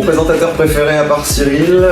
présentateur préféré à part Cyril?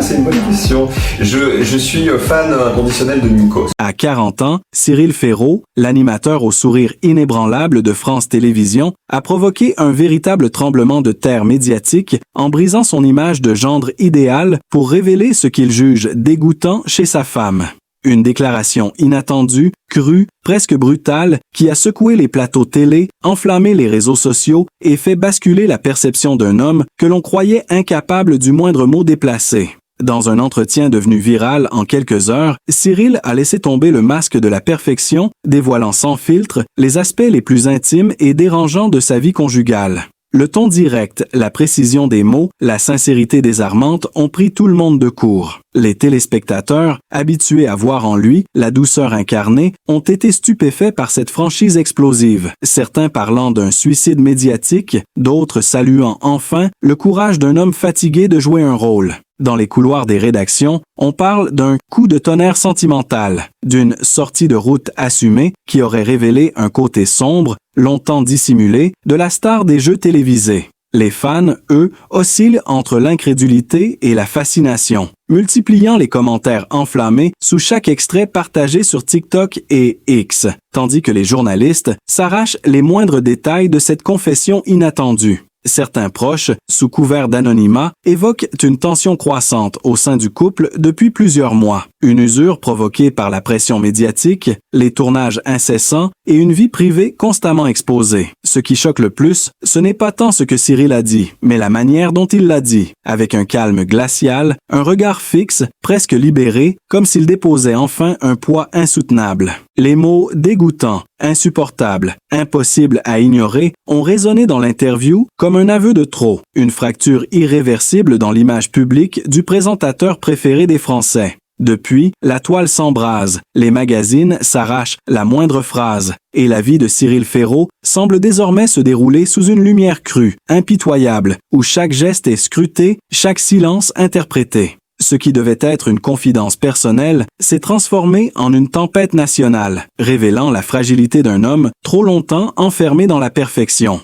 C'est une bonne question. Je suis fan inconditionnel de Nikos. À 40 ans, Cyril Ferraud, l'animateur au sourire inébranlable de France Télévisions, a provoqué un véritable tremblement de terre médiatique en brisant son image de gendre idéal pour révéler ce qu'il juge dégoûtant chez sa femme. Une déclaration inattendue, crue, presque brutale, qui a secoué les plateaux télé, enflammé les réseaux sociaux et fait basculer la perception d'un homme que l'on croyait incapable du moindre mot déplacé. Dans un entretien devenu viral en quelques heures, Cyril a laissé tomber le masque de la perfection, dévoilant sans filtre les aspects les plus intimes et dérangeants de sa vie conjugale. Le ton direct, la précision des mots, la sincérité désarmante ont pris tout le monde de court. Les téléspectateurs, habitués à voir en lui la douceur incarnée, ont été stupéfaits par cette franchise explosive, certains parlant d'un suicide médiatique, d'autres saluant enfin le courage d'un homme fatigué de jouer un rôle. Dans les couloirs des rédactions, on parle d'un coup de tonnerre sentimental, d'une sortie de route assumée qui aurait révélé un côté sombre, longtemps dissimulé, de la star des jeux télévisés. Les fans, eux, oscillent entre l'incrédulité et la fascination, multipliant les commentaires enflammés sous chaque extrait partagé sur TikTok et X, tandis que les journalistes s'arrachent les moindres détails de cette confession inattendue. Certains proches, sous couvert d'anonymat, évoquent une tension croissante au sein du couple depuis plusieurs mois. Une usure provoquée par la pression médiatique, les tournages incessants et une vie privée constamment exposée. Ce qui choque le plus, ce n'est pas tant ce que Cyril a dit, mais la manière dont il l'a dit, avec un calme glacial, un regard fixe, presque libéré, comme s'il déposait enfin un poids insoutenable. Les mots dégoûtant, insupportable, impossible à ignorer ont résonné dans l'interview comme un aveu de trop, une fracture irréversible dans l'image publique du présentateur préféré des Français. Depuis, la toile s'embrase, les magazines s'arrachent la moindre phrase, et la vie de Cyril Ferraud semble désormais se dérouler sous une lumière crue, impitoyable, où chaque geste est scruté, chaque silence interprété. Ce qui devait être une confidence personnelle s'est transformé en une tempête nationale, révélant la fragilité d'un homme trop longtemps enfermé dans la perfection.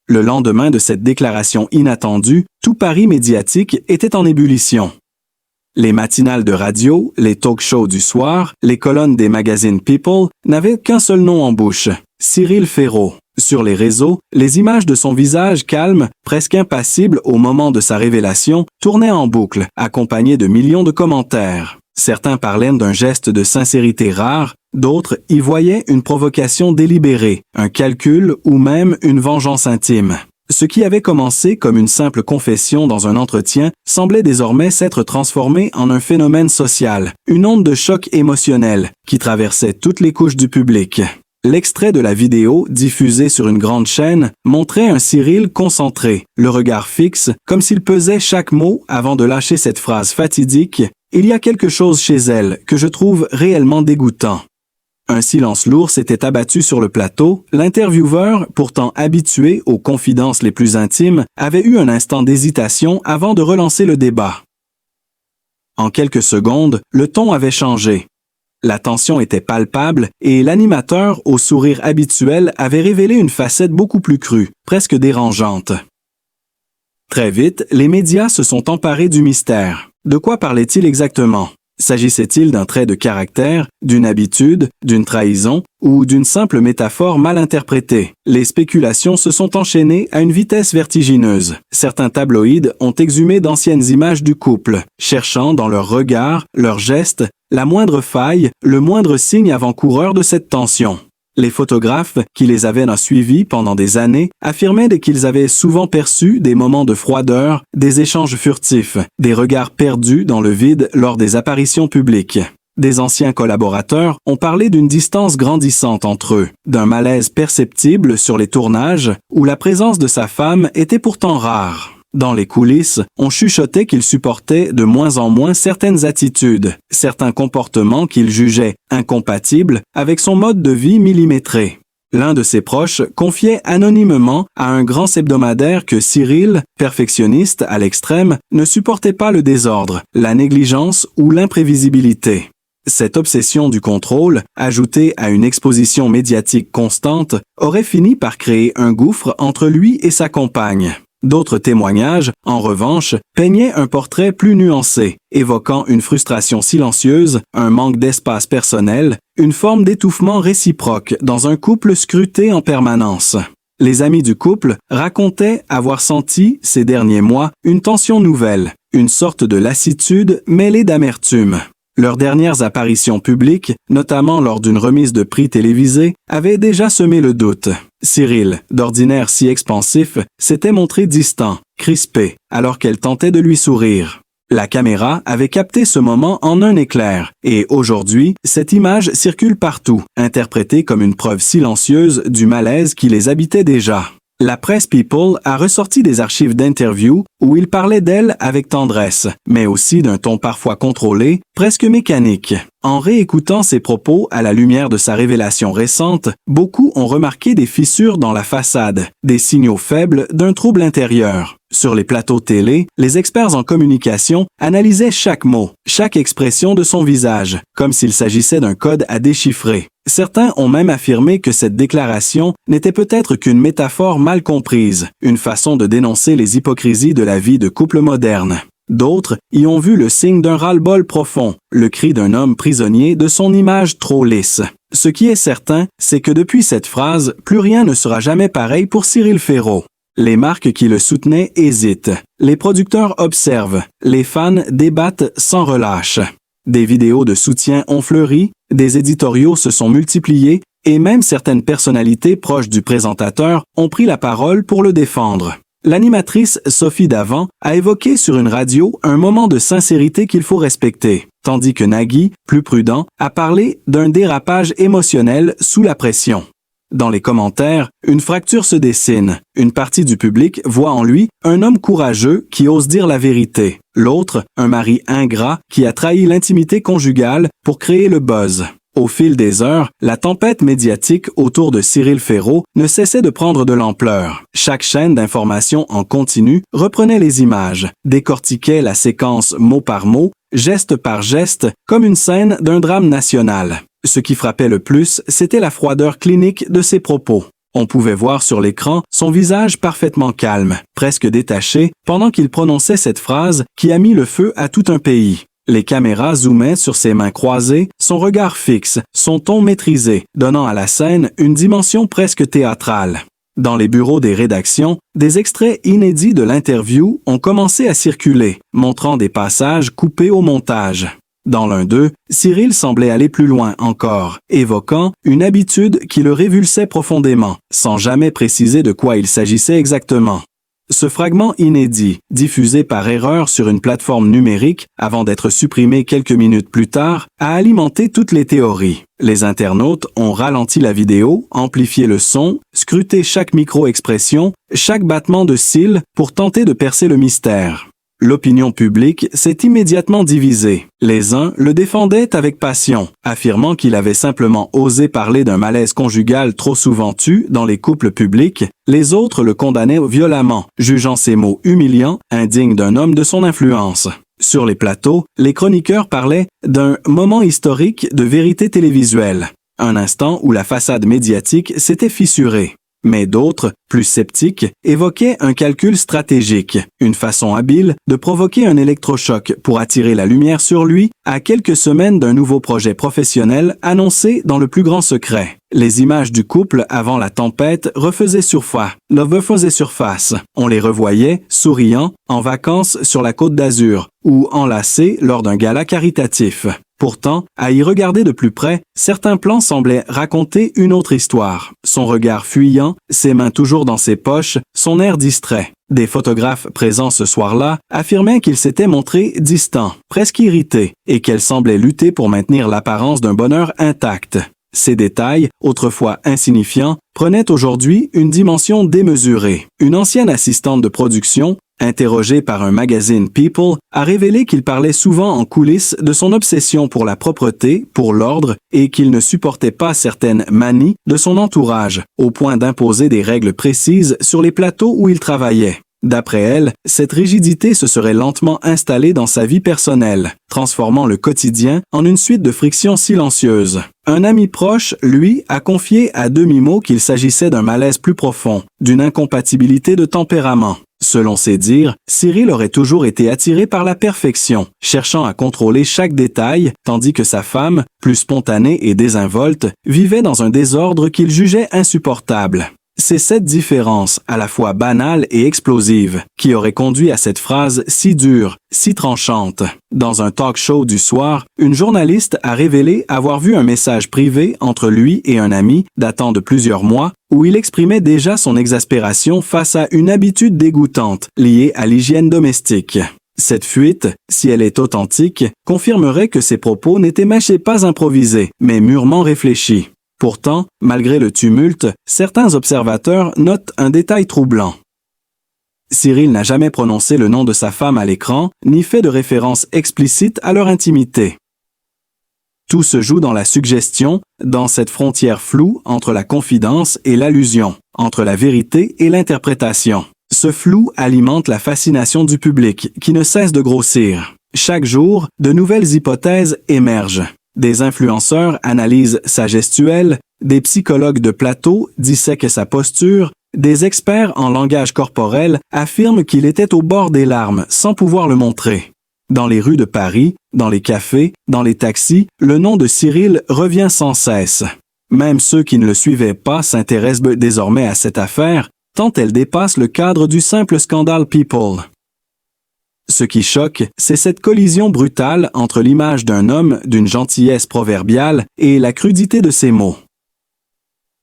Le lendemain de cette déclaration inattendue, tout Paris médiatique était en ébullition. Les matinales de radio, les talk-shows du soir, les colonnes des magazines People n'avaient qu'un seul nom en bouche, Cyril Ferraud. Sur les réseaux, les images de son visage calme, presque impassible au moment de sa révélation, tournaient en boucle, accompagnées de millions de commentaires. Certains parlaient d'un geste de sincérité rare, d'autres y voyaient une provocation délibérée, un calcul ou même une vengeance intime. Ce qui avait commencé comme une simple confession dans un entretien semblait désormais s'être transformé en un phénomène social, une onde de choc émotionnel qui traversait toutes les couches du public. L'extrait de la vidéo, diffusé sur une grande chaîne, montrait un Cyril concentré, le regard fixe, comme s'il pesait chaque mot avant de lâcher cette phrase fatidique « Il y a quelque chose chez elle que je trouve réellement dégoûtant ». Un silence lourd s'était abattu sur le plateau. L'intervieweur, pourtant habitué aux confidences les plus intimes, avait eu un instant d'hésitation avant de relancer le débat. En quelques secondes, le ton avait changé. La tension était palpable et l'animateur, au sourire habituel, avait révélé une facette beaucoup plus crue, presque dérangeante. Très vite, les médias se sont emparés du mystère. De quoi parlait-il exactement? S'agissait-il d'un trait de caractère, d'une habitude, d'une trahison ou d'une simple métaphore mal interprétée? Les spéculations se sont enchaînées à une vitesse vertigineuse. Certains tabloïds ont exhumé d'anciennes images du couple, cherchant dans leur regard, leurs gestes, la moindre faille, le moindre signe avant-coureur de cette tension. Les photographes, qui les avaient suivis pendant des années, affirmaient qu'ils avaient souvent perçu des moments de froideur, des échanges furtifs, des regards perdus dans le vide lors des apparitions publiques. Des anciens collaborateurs ont parlé d'une distance grandissante entre eux, d'un malaise perceptible sur les tournages, où la présence de sa femme était pourtant rare. Dans les coulisses, on chuchotait qu'il supportait de moins en moins certaines attitudes, certains comportements qu'il jugeait incompatibles avec son mode de vie millimétré. L'un de ses proches confiait anonymement à un grand hebdomadaire que Cyril, perfectionniste à l'extrême, ne supportait pas le désordre, la négligence ou l'imprévisibilité. Cette obsession du contrôle, ajoutée à une exposition médiatique constante, aurait fini par créer un gouffre entre lui et sa compagne. D'autres témoignages, en revanche, peignaient un portrait plus nuancé, évoquant une frustration silencieuse, un manque d'espace personnel, une forme d'étouffement réciproque dans un couple scruté en permanence. Les amis du couple racontaient avoir senti, ces derniers mois, une tension nouvelle, une sorte de lassitude mêlée d'amertume. Leurs dernières apparitions publiques, notamment lors d'une remise de prix télévisée, avaient déjà semé le doute. Cyril, d'ordinaire si expansif, s'était montré distant, crispé, alors qu'elle tentait de lui sourire. La caméra avait capté ce moment en un éclair, et aujourd'hui, cette image circule partout, interprétée comme une preuve silencieuse du malaise qui les habitait déjà. La presse People a ressorti des archives d'interviews où il parlait d'elle avec tendresse, mais aussi d'un ton parfois contrôlé, presque mécanique. En réécoutant ses propos à la lumière de sa révélation récente, beaucoup ont remarqué des fissures dans la façade, des signaux faibles d'un trouble intérieur. Sur les plateaux télé, les experts en communication analysaient chaque mot, chaque expression de son visage, comme s'il s'agissait d'un code à déchiffrer. Certains ont même affirmé que cette déclaration n'était peut-être qu'une métaphore mal comprise, une façon de dénoncer les hypocrisies de la vie de couple moderne. D'autres y ont vu le signe d'un ras-le-bol profond, le cri d'un homme prisonnier de son image trop lisse. Ce qui est certain, c'est que depuis cette phrase, plus rien ne sera jamais pareil pour Cyril Ferraud. Les marques qui le soutenaient hésitent. Les producteurs observent. Les fans débattent sans relâche. Des vidéos de soutien ont fleuri, des éditoriaux se sont multipliés, et même certaines personnalités proches du présentateur ont pris la parole pour le défendre. L'animatrice Sophie Davant a évoqué sur une radio un moment de sincérité qu'il faut respecter, tandis que Nagui, plus prudent, a parlé d'un dérapage émotionnel sous la pression. Dans les commentaires, une fracture se dessine. Une partie du public voit en lui un homme courageux qui ose dire la vérité. L'autre, un mari ingrat qui a trahi l'intimité conjugale pour créer le buzz. Au fil des heures, la tempête médiatique autour de Cyril Ferraud ne cessait de prendre de l'ampleur. Chaque chaîne d'information en continu reprenait les images, décortiquait la séquence mot par mot, geste par geste, comme une scène d'un drame national. Ce qui frappait le plus, c'était la froideur clinique de ses propos. On pouvait voir sur l'écran son visage parfaitement calme, presque détaché, pendant qu'il prononçait cette phrase qui a mis le feu à tout un pays. Les caméras zoomaient sur ses mains croisées, son regard fixe, son ton maîtrisé, donnant à la scène une dimension presque théâtrale. Dans les bureaux des rédactions, des extraits inédits de l'interview ont commencé à circuler, montrant des passages coupés au montage. Dans l'un d'eux, Cyril semblait aller plus loin encore, évoquant une habitude qui le révulsait profondément, sans jamais préciser de quoi il s'agissait exactement. Ce fragment inédit, diffusé par erreur sur une plateforme numérique avant d'être supprimé quelques minutes plus tard, a alimenté toutes les théories. Les internautes ont ralenti la vidéo, amplifié le son, scruté chaque micro-expression, chaque battement de cils pour tenter de percer le mystère. L'opinion publique s'est immédiatement divisée. Les uns le défendaient avec passion, affirmant qu'il avait simplement osé parler d'un malaise conjugal trop souvent tu dans les couples publics. Les autres le condamnaient violemment, jugeant ces mots humiliants, indignes d'un homme de son influence. Sur les plateaux, les chroniqueurs parlaient d'un moment historique de vérité télévisuelle, un instant où la façade médiatique s'était fissurée. Mais d'autres, plus sceptiques, évoquaient un calcul stratégique, une façon habile de provoquer un électrochoc pour attirer la lumière sur lui à quelques semaines d'un nouveau projet professionnel annoncé dans le plus grand secret. Les images du couple avant la tempête refaisaient surface. On les revoyait, souriants, en vacances sur la Côte d'Azur, ou enlacés lors d'un gala caritatif. Pourtant, à y regarder de plus près, certains plans semblaient raconter une autre histoire. Son regard fuyant, ses mains toujours dans ses poches, son air distrait. Des photographes présents ce soir-là affirmaient qu'il s'était montré distant, presque irrité, et qu'elle semblait lutter pour maintenir l'apparence d'un bonheur intact. Ces détails, autrefois insignifiants, prenaient aujourd'hui une dimension démesurée. Une ancienne assistante de production, interrogée par un magazine People, a révélé qu'il parlait souvent en coulisses de son obsession pour la propreté, pour l'ordre, et qu'il ne supportait pas certaines manies de son entourage, au point d'imposer des règles précises sur les plateaux où il travaillait. D'après elle, cette rigidité se serait lentement installée dans sa vie personnelle, transformant le quotidien en une suite de frictions silencieuses. Un ami proche, lui, a confié à demi-mot qu'il s'agissait d'un malaise plus profond, d'une incompatibilité de tempérament. Selon ses dires, Cyril aurait toujours été attiré par la perfection, cherchant à contrôler chaque détail, tandis que sa femme, plus spontanée et désinvolte, vivait dans un désordre qu'il jugeait insupportable. C'est cette différence, à la fois banale et explosive, qui aurait conduit à cette phrase si dure, si tranchante. Dans un talk-show du soir, une journaliste a révélé avoir vu un message privé entre lui et un ami datant de plusieurs mois, où il exprimait déjà son exaspération face à une habitude dégoûtante liée à l'hygiène domestique. Cette fuite, si elle est authentique, confirmerait que ses propos n'étaient mâchés pas improvisés, mais mûrement réfléchis. Pourtant, malgré le tumulte, certains observateurs notent un détail troublant. Cyril n'a jamais prononcé le nom de sa femme à l'écran, ni fait de référence explicite à leur intimité. Tout se joue dans la suggestion, dans cette frontière floue entre la confidence et l'allusion, entre la vérité et l'interprétation. Ce flou alimente la fascination du public, qui ne cesse de grossir. Chaque jour, de nouvelles hypothèses émergent. Des influenceurs analysent sa gestuelle, des psychologues de plateau dissèquent sa posture, des experts en langage corporel affirment qu'il était au bord des larmes sans pouvoir le montrer. Dans les rues de Paris, dans les cafés, dans les taxis, le nom de Cyril revient sans cesse. Même ceux qui ne le suivaient pas s'intéressent désormais à cette affaire, tant elle dépasse le cadre du simple scandale People. Ce qui choque, c'est cette collision brutale entre l'image d'un homme d'une gentillesse proverbiale et la crudité de ses mots.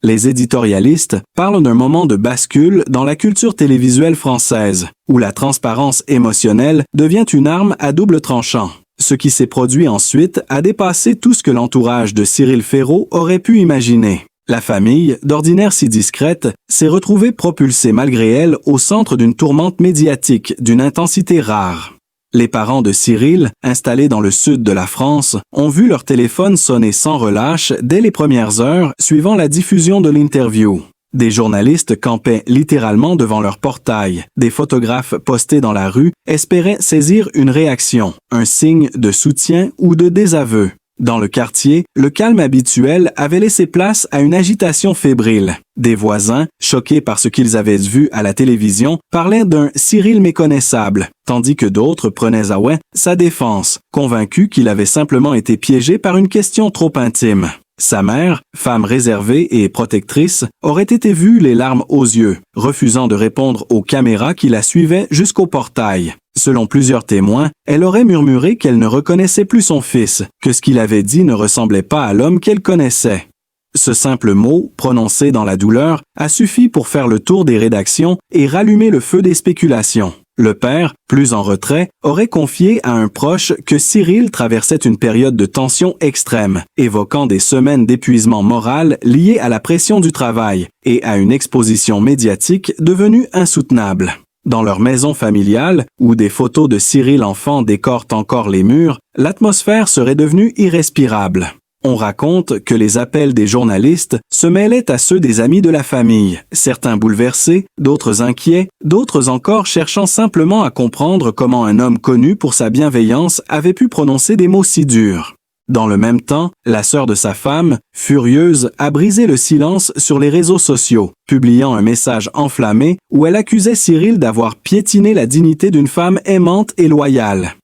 Les éditorialistes parlent d'un moment de bascule dans la culture télévisuelle française, où la transparence émotionnelle devient une arme à double tranchant. Ce qui s'est produit ensuite a dépassé tout ce que l'entourage de Cyril Ferraud aurait pu imaginer. La famille, d'ordinaire si discrète, s'est retrouvée propulsée malgré elle au centre d'une tourmente médiatique d'une intensité rare. Les parents de Cyril, installés dans le sud de la France, ont vu leur téléphone sonner sans relâche dès les premières heures suivant la diffusion de l'interview. Des journalistes campaient littéralement devant leur portail, des photographes postés dans la rue espéraient saisir une réaction, un signe de soutien ou de désaveu. Dans le quartier, le calme habituel avait laissé place à une agitation fébrile. Des voisins, choqués par ce qu'ils avaient vu à la télévision, parlaient d'un Cyril méconnaissable, tandis que d'autres prenaient à sa défense, convaincus qu'il avait simplement été piégé par une question trop intime. Sa mère, femme réservée et protectrice, aurait été vue les larmes aux yeux, refusant de répondre aux caméras qui la suivaient jusqu'au portail. Selon plusieurs témoins, elle aurait murmuré qu'elle ne reconnaissait plus son fils, que ce qu'il avait dit ne ressemblait pas à l'homme qu'elle connaissait. Ce simple mot, prononcé dans la douleur, a suffi pour faire le tour des rédactions et rallumer le feu des spéculations. Le père, plus en retrait, aurait confié à un proche que Cyril traversait une période de tension extrême, évoquant des semaines d'épuisement moral liées à la pression du travail et à une exposition médiatique devenue insoutenable. Dans leur maison familiale, où des photos de Cyril enfant décorent encore les murs, l'atmosphère serait devenue irrespirable. On raconte que les appels des journalistes se mêlaient à ceux des amis de la famille, certains bouleversés, d'autres inquiets, d'autres encore cherchant simplement à comprendre comment un homme connu pour sa bienveillance avait pu prononcer des mots si durs. Dans le même temps, la sœur de sa femme, furieuse, a brisé le silence sur les réseaux sociaux, publiant un message enflammé où elle accusait Cyril d'avoir piétiné la dignité d'une femme aimante et loyale.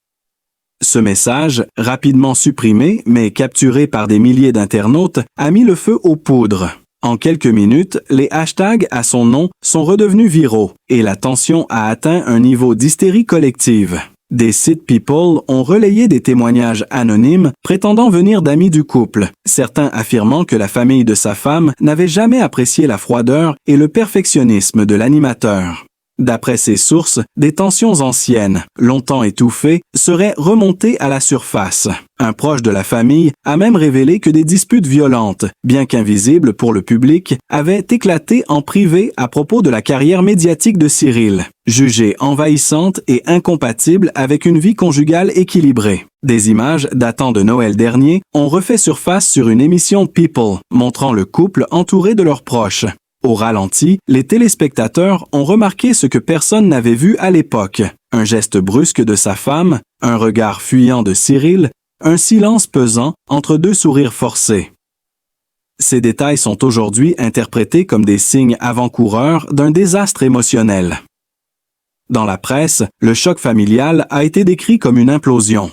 Ce message, rapidement supprimé mais capturé par des milliers d'internautes, a mis le feu aux poudres. En quelques minutes, les hashtags à son nom sont redevenus viraux et la tension a atteint un niveau d'hystérie collective. Des sites People ont relayé des témoignages anonymes prétendant venir d'amis du couple, certains affirmant que la famille de sa femme n'avait jamais apprécié la froideur et le perfectionnisme de l'animateur. D'après ces sources, des tensions anciennes, longtemps étouffées, seraient remontées à la surface. Un proche de la famille a même révélé que des disputes violentes, bien qu'invisibles pour le public, avaient éclaté en privé à propos de la carrière médiatique de Cyril, jugée envahissante et incompatible avec une vie conjugale équilibrée. Des images datant de Noël dernier ont refait surface sur une émission People, montrant le couple entouré de leurs proches. Au ralenti, les téléspectateurs ont remarqué ce que personne n'avait vu à l'époque. Un geste brusque de sa femme, un regard fuyant de Cyril, un silence pesant entre deux sourires forcés. Ces détails sont aujourd'hui interprétés comme des signes avant-coureurs d'un désastre émotionnel. Dans la presse, le choc familial a été décrit comme une implosion.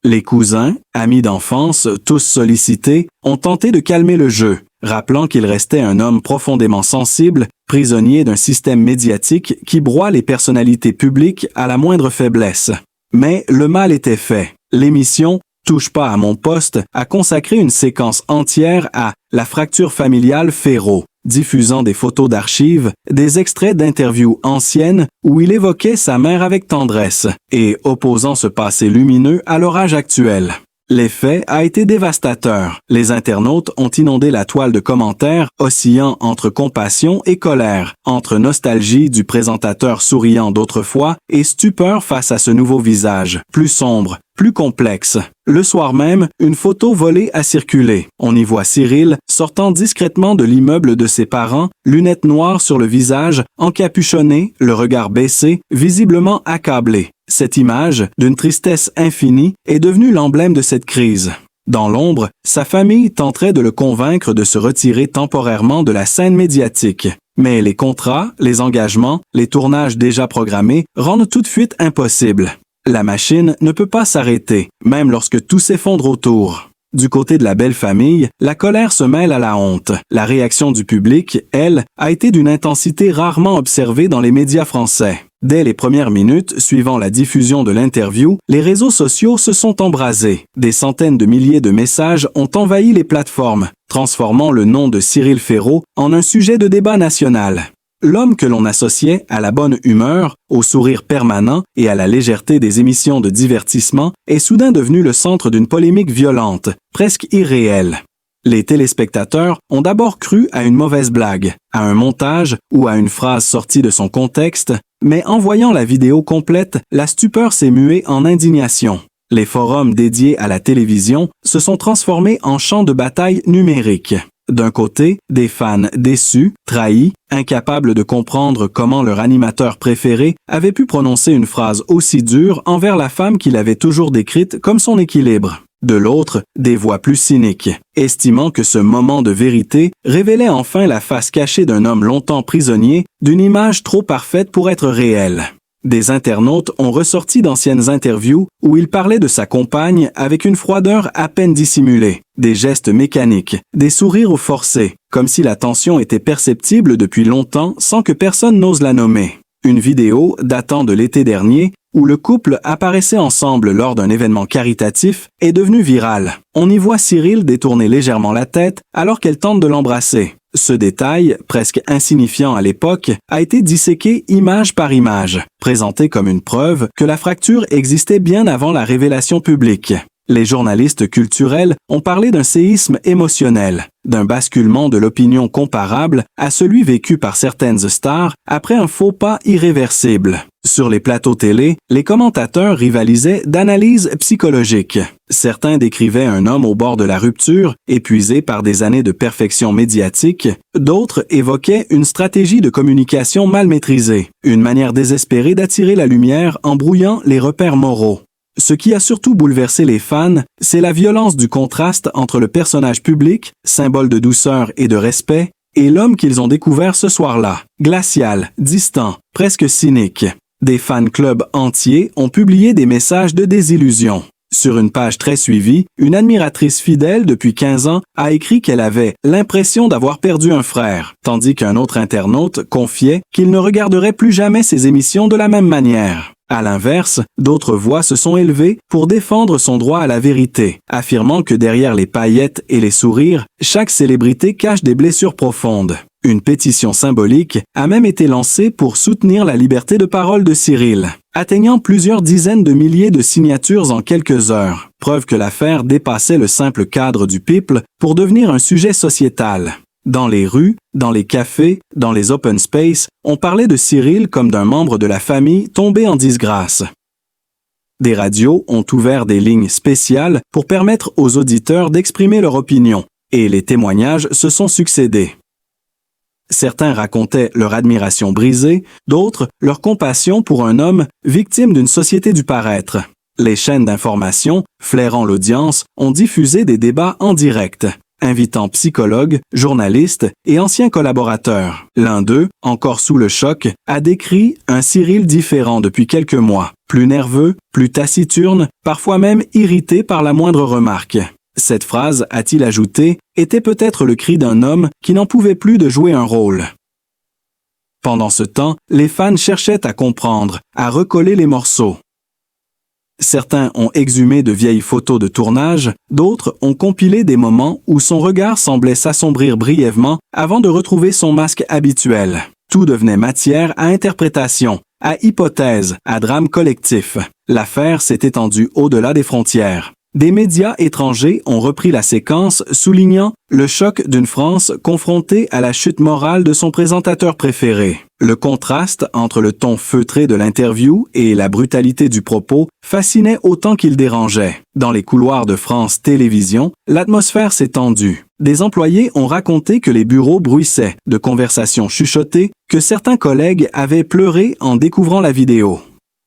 Les cousins, amis d'enfance, tous sollicités, ont tenté de calmer le jeu, rappelant qu'il restait un homme profondément sensible, prisonnier d'un système médiatique qui broie les personnalités publiques à la moindre faiblesse. Mais le mal était fait. L'émission « Touche pas à mon poste » a consacré une séquence entière à « La fracture familiale Ferraud », diffusant des photos d'archives, des extraits d'interviews anciennes où il évoquait sa mère avec tendresse et opposant ce passé lumineux à l'orage actuel. L'effet a été dévastateur. Les internautes ont inondé la toile de commentaires oscillant entre compassion et colère, entre nostalgie du présentateur souriant d'autrefois et stupeur face à ce nouveau visage, plus sombre, plus complexe. Le soir même, une photo volée a circulé. On y voit Cyril sortant discrètement de l'immeuble de ses parents, lunettes noires sur le visage, encapuchonné, le regard baissé, visiblement accablé. Cette image, d'une tristesse infinie, est devenue l'emblème de cette crise. Dans l'ombre, sa famille tenterait de le convaincre de se retirer temporairement de la scène médiatique. Mais les contrats, les engagements, les tournages déjà programmés rendent toute fuite impossible. La machine ne peut pas s'arrêter, même lorsque tout s'effondre autour. Du côté de la belle famille, la colère se mêle à la honte. La réaction du public, elle, a été d'une intensité rarement observée dans les médias français. Dès les premières minutes suivant la diffusion de l'interview, les réseaux sociaux se sont embrasés. Des centaines de milliers de messages ont envahi les plateformes, transformant le nom de Cyril Ferraud en un sujet de débat national. L'homme que l'on associait à la bonne humeur, au sourire permanent et à la légèreté des émissions de divertissement est soudain devenu le centre d'une polémique violente, presque irréelle. Les téléspectateurs ont d'abord cru à une mauvaise blague, à un montage ou à une phrase sortie de son contexte, mais en voyant la vidéo complète, la stupeur s'est muée en indignation. Les forums dédiés à la télévision se sont transformés en champs de bataille numériques. D'un côté, des fans déçus, trahis, incapables de comprendre comment leur animateur préféré avait pu prononcer une phrase aussi dure envers la femme qu'il avait toujours décrite comme son équilibre. De l'autre, des voix plus cyniques, estimant que ce moment de vérité révélait enfin la face cachée d'un homme longtemps prisonnier, d'une image trop parfaite pour être réelle. Des internautes ont ressorti d'anciennes interviews où il parlait de sa compagne avec une froideur à peine dissimulée, des gestes mécaniques, des sourires forcés, comme si la tension était perceptible depuis longtemps sans que personne n'ose la nommer. Une vidéo datant de l'été dernier où le couple apparaissait ensemble lors d'un événement caritatif est devenue virale. On y voit Cyril détourner légèrement la tête alors qu'elle tente de l'embrasser. Ce détail, presque insignifiant à l'époque, a été disséqué image par image, présenté comme une preuve que la fracture existait bien avant la révélation publique. Les journalistes culturels ont parlé d'un séisme émotionnel, d'un basculement de l'opinion comparable à celui vécu par certaines stars après un faux pas irréversible. Sur les plateaux télé, les commentateurs rivalisaient d'analyses psychologiques. Certains décrivaient un homme au bord de la rupture, épuisé par des années de perfection médiatique. D'autres évoquaient une stratégie de communication mal maîtrisée, une manière désespérée d'attirer la lumière en brouillant les repères moraux. Ce qui a surtout bouleversé les fans, c'est la violence du contraste entre le personnage public, symbole de douceur et de respect, et l'homme qu'ils ont découvert ce soir-là, glacial, distant, presque cynique. Des fan clubs entiers ont publié des messages de désillusion. Sur une page très suivie, une admiratrice fidèle depuis 15 ans a écrit qu'elle avait l'impression d'avoir perdu un frère, tandis qu'un autre internaute confiait qu'il ne regarderait plus jamais ses émissions de la même manière. À l'inverse, d'autres voix se sont élevées pour défendre son droit à la vérité, affirmant que derrière les paillettes et les sourires, chaque célébrité cache des blessures profondes. Une pétition symbolique a même été lancée pour soutenir la liberté de parole de Cyril, atteignant plusieurs dizaines de milliers de signatures en quelques heures, preuve que l'affaire dépassait le simple cadre du people pour devenir un sujet sociétal. Dans les rues, dans les cafés, dans les open space, on parlait de Cyril comme d'un membre de la famille tombé en disgrâce. Des radios ont ouvert des lignes spéciales pour permettre aux auditeurs d'exprimer leur opinion, et les témoignages se sont succédés. Certains racontaient leur admiration brisée, d'autres leur compassion pour un homme victime d'une société du paraître. Les chaînes d'information, flairant l'audience, ont diffusé des débats en direct, invitant psychologues, journalistes et anciens collaborateurs. L'un d'eux, encore sous le choc, a décrit un Cyril différent depuis quelques mois, plus nerveux, plus taciturne, parfois même irrité par la moindre remarque. Cette phrase, a-t-il ajouté, était peut-être le cri d'un homme qui n'en pouvait plus de jouer un rôle. Pendant ce temps, les fans cherchaient à comprendre, à recoller les morceaux. Certains ont exhumé de vieilles photos de tournage, d'autres ont compilé des moments où son regard semblait s'assombrir brièvement avant de retrouver son masque habituel. Tout devenait matière à interprétation, à hypothèse, à drame collectif. L'affaire s'est étendue au-delà des frontières. Des médias étrangers ont repris la séquence, soulignant le choc d'une France confrontée à la chute morale de son présentateur préféré. Le contraste entre le ton feutré de l'interview et la brutalité du propos fascinait autant qu'il dérangeait. Dans les couloirs de France Télévisions, l'atmosphère s'est tendue. Des employés ont raconté que les bureaux bruissaient, de conversations chuchotées, que certains collègues avaient pleuré en découvrant la vidéo.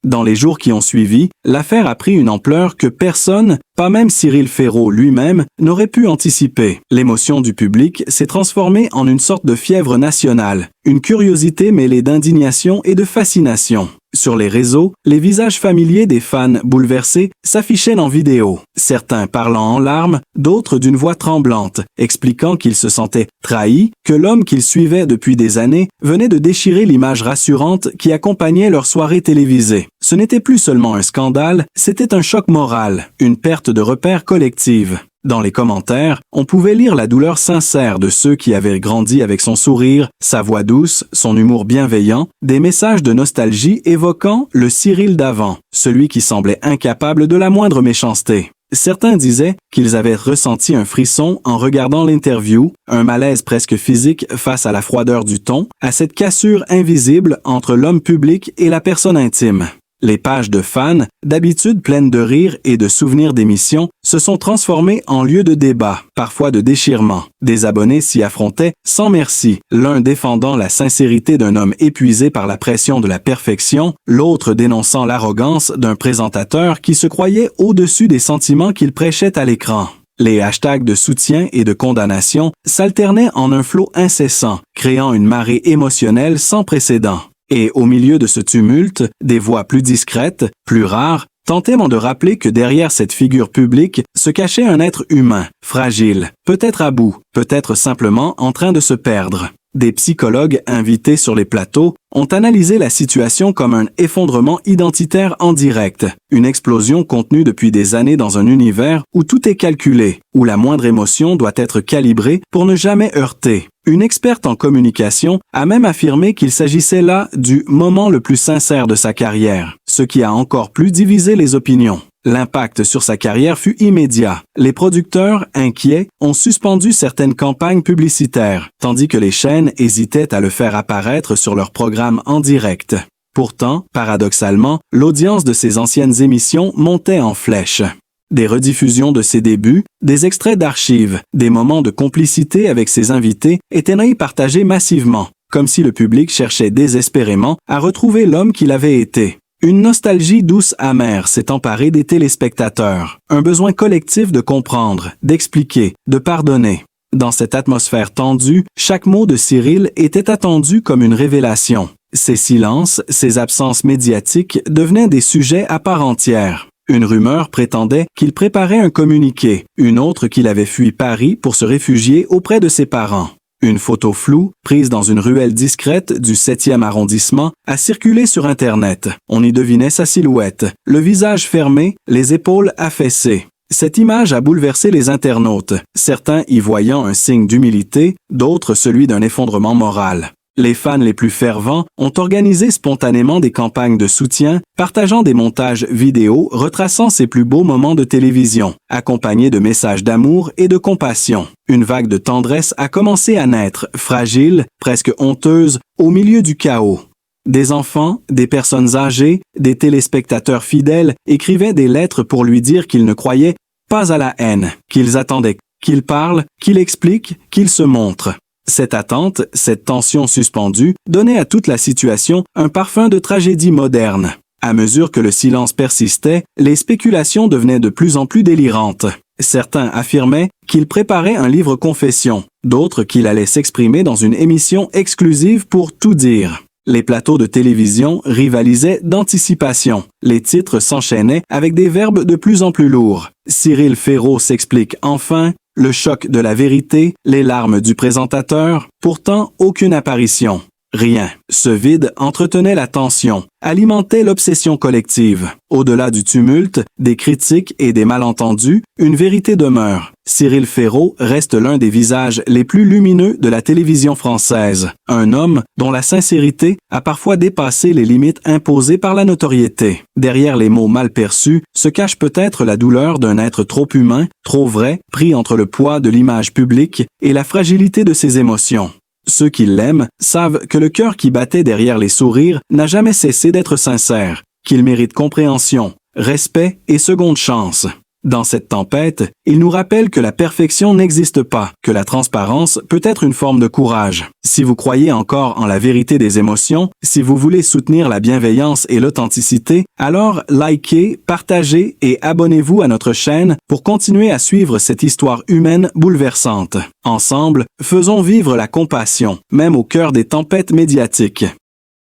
Dans les jours qui ont suivi, l'affaire a pris une ampleur que personne, pas même Cyril Ferraud lui-même, n'aurait pu anticiper. L'émotion du public s'est transformée en une sorte de fièvre nationale, une curiosité mêlée d'indignation et de fascination. Sur les réseaux, les visages familiers des fans bouleversés s'affichaient en vidéo, certains parlant en larmes, d'autres d'une voix tremblante, expliquant qu'ils se sentaient trahis, que l'homme qu'ils suivaient depuis des années venait de déchirer l'image rassurante qui accompagnait leur soirée télévisée. Ce n'était plus seulement un scandale, c'était un choc moral, une perte de repères collective. Dans les commentaires, on pouvait lire la douleur sincère de ceux qui avaient grandi avec son sourire, sa voix douce, son humour bienveillant, des messages de nostalgie évoquant le Cyril d'avant, celui qui semblait incapable de la moindre méchanceté. Certains disaient qu'ils avaient ressenti un frisson en regardant l'interview, un malaise presque physique face à la froideur du ton, à cette cassure invisible entre l'homme public et la personne intime. Les pages de fans, d'habitude pleines de rires et de souvenirs d'émissions, se sont transformées en lieux de débat, parfois de déchirement. Des abonnés s'y affrontaient sans merci, l'un défendant la sincérité d'un homme épuisé par la pression de la perfection, l'autre dénonçant l'arrogance d'un présentateur qui se croyait au-dessus des sentiments qu'il prêchait à l'écran. Les hashtags de soutien et de condamnation s'alternaient en un flot incessant, créant une marée émotionnelle sans précédent. Et au milieu de ce tumulte, des voix plus discrètes, plus rares, tentaient de rappeler que derrière cette figure publique se cachait un être humain, fragile, peut-être à bout, peut-être simplement en train de se perdre. Des psychologues invités sur les plateaux ont analysé la situation comme un effondrement identitaire en direct, une explosion contenue depuis des années dans un univers où tout est calculé, où la moindre émotion doit être calibrée pour ne jamais heurter. Une experte en communication a même affirmé qu'il s'agissait là du moment le plus sincère de sa carrière, ce qui a encore plus divisé les opinions. L'impact sur sa carrière fut immédiat. Les producteurs, inquiets, ont suspendu certaines campagnes publicitaires, tandis que les chaînes hésitaient à le faire apparaître sur leurs programmes en direct. Pourtant, paradoxalement, l'audience de ces anciennes émissions montait en flèche. Des rediffusions de ses débuts, des extraits d'archives, des moments de complicité avec ses invités étaient partagés massivement, comme si le public cherchait désespérément à retrouver l'homme qu'il avait été. Une nostalgie douce amère s'est emparée des téléspectateurs, un besoin collectif de comprendre, d'expliquer, de pardonner. Dans cette atmosphère tendue, chaque mot de Cyril était attendu comme une révélation. Ses silences, ses absences médiatiques devenaient des sujets à part entière. Une rumeur prétendait qu'il préparait un communiqué, une autre qu'il avait fui Paris pour se réfugier auprès de ses parents. Une photo floue, prise dans une ruelle discrète du 7e arrondissement, a circulé sur Internet. On y devinait sa silhouette, le visage fermé, les épaules affaissées. Cette image a bouleversé les internautes, certains y voyant un signe d'humilité, d'autres celui d'un effondrement moral. Les fans les plus fervents ont organisé spontanément des campagnes de soutien, partageant des montages vidéo retraçant ses plus beaux moments de télévision, accompagnés de messages d'amour et de compassion. Une vague de tendresse a commencé à naître, fragile, presque honteuse, au milieu du chaos. Des enfants, des personnes âgées, des téléspectateurs fidèles écrivaient des lettres pour lui dire qu'ils ne croyaient pas à la haine, qu'ils attendaient qu'il parle, qu'il explique, qu'il se montre. Cette attente, cette tension suspendue, donnait à toute la situation un parfum de tragédie moderne. À mesure que le silence persistait, les spéculations devenaient de plus en plus délirantes. Certains affirmaient qu'il préparait un livre confession, d'autres qu'il allait s'exprimer dans une émission exclusive pour tout dire. Les plateaux de télévision rivalisaient d'anticipation. Les titres s'enchaînaient avec des verbes de plus en plus lourds. Cyril Ferraud s'explique enfin, le choc de la vérité, les larmes du présentateur, pourtant aucune apparition. Rien. Ce vide entretenait la tension, alimentait l'obsession collective. Au-delà du tumulte, des critiques et des malentendus, une vérité demeure. Cyril Ferraud reste l'un des visages les plus lumineux de la télévision française. Un homme dont la sincérité a parfois dépassé les limites imposées par la notoriété. Derrière les mots mal perçus se cache peut-être la douleur d'un être trop humain, trop vrai, pris entre le poids de l'image publique et la fragilité de ses émotions. Ceux qui l'aiment savent que le cœur qui battait derrière les sourires n'a jamais cessé d'être sincère, qu'il mérite compréhension, respect et seconde chance. Dans cette tempête, il nous rappelle que la perfection n'existe pas, que la transparence peut être une forme de courage. Si vous croyez encore en la vérité des émotions, si vous voulez soutenir la bienveillance et l'authenticité, alors likez, partagez et abonnez-vous à notre chaîne pour continuer à suivre cette histoire humaine bouleversante. Ensemble, faisons vivre la compassion, même au cœur des tempêtes médiatiques.